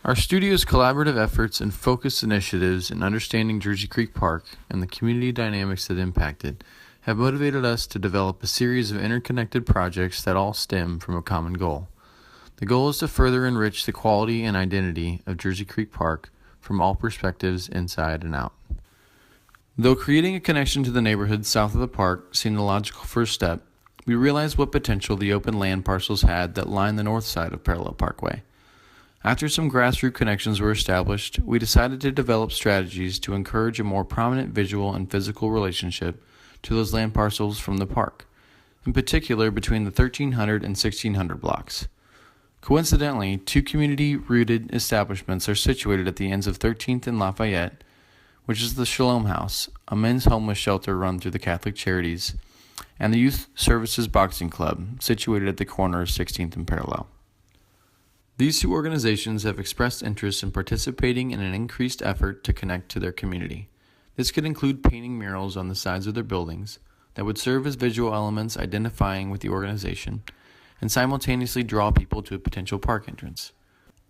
Our studio's collaborative efforts and focused initiatives in understanding Jersey Creek Park and the community dynamics that impact it have motivated us to develop a series of interconnected projects that all stem from a common goal. The goal is to further enrich the quality and identity of Jersey Creek Park from all perspectives, inside and out. Though creating a connection to the neighborhood south of the park seemed the logical first step, we realized what potential the open land parcels had that line the north side of Parallel Parkway. After some grassroots connections were established, we decided to develop strategies to encourage a more prominent visual and physical relationship to those land parcels from the park, in particular between the 1300 and 1600 blocks. Coincidentally, two community-rooted establishments are situated at the ends of 13th and Lafayette, which is the Shalom House, a men's homeless shelter run through the Catholic Charities, and the Youth Services Boxing Club, situated at the corner of 16th and Parallel. These two organizations have expressed interest in participating in an increased effort to connect to their community. This could include painting murals on the sides of their buildings that would serve as visual elements identifying with the organization and simultaneously draw people to a potential park entrance.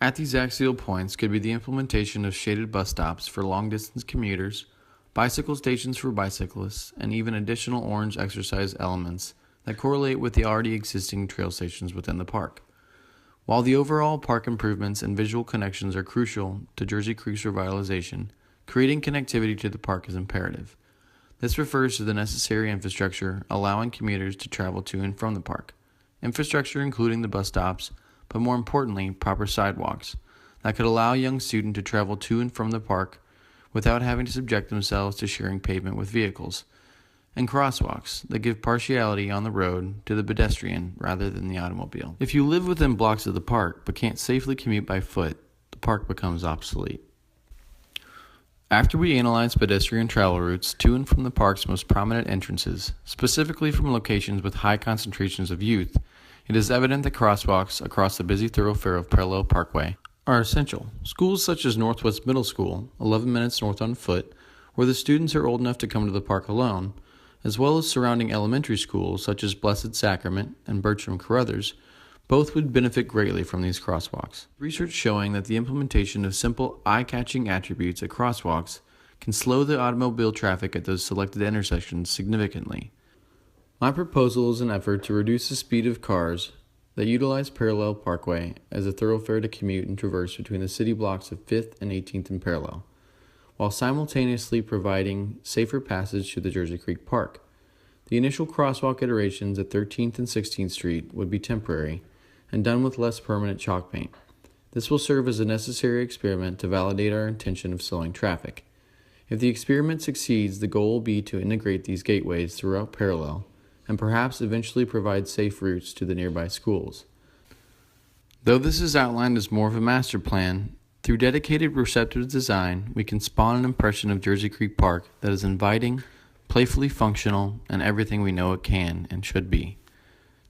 At these axial points could be the implementation of shaded bus stops for long-distance commuters, bicycle stations for bicyclists, and even additional orange exercise elements that correlate with the already existing trail stations within the park. While the overall park improvements and visual connections are crucial to Jersey Creek's revitalization, creating connectivity to the park is imperative. This refers to the necessary infrastructure allowing commuters to travel to and from the park. Infrastructure including the bus stops, but more importantly, proper sidewalks that could allow a young student to travel to and from the park without having to subject themselves to sharing pavement with vehicles, and crosswalks that give partiality on the road to the pedestrian rather than the automobile. If you live within blocks of the park but can't safely commute by foot, the park becomes obsolete. After we analyzed pedestrian travel routes to and from the park's most prominent entrances, specifically from locations with high concentrations of youth, it is evident that crosswalks across the busy thoroughfare of Parallel Parkway are essential. Schools such as Northwest Middle School, 11 minutes north on foot, where the students are old enough to come to the park alone, as well as surrounding elementary schools such as Blessed Sacrament and Bertram Carruthers, both would benefit greatly from these crosswalks. Research showing that the implementation of simple, eye-catching attributes at crosswalks can slow the automobile traffic at those selected intersections significantly. My proposal is an effort to reduce the speed of cars that utilize Parallel Parkway as a thoroughfare to commute and traverse between the city blocks of 5th and 18th and Parallel, while simultaneously providing safer passage to the Jersey Creek Park. The initial crosswalk iterations at 13th and 16th Street would be temporary and done with less permanent chalk paint. This will serve as a necessary experiment to validate our intention of slowing traffic. If the experiment succeeds, the goal will be to integrate these gateways throughout Parallel and perhaps eventually provide safe routes to the nearby schools. Though this is outlined as more of a master plan, through dedicated receptive design, we can spawn an impression of Jersey Creek Park that is inviting, playfully functional, and everything we know it can and should be.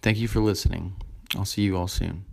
Thank you for listening. I'll see you all soon.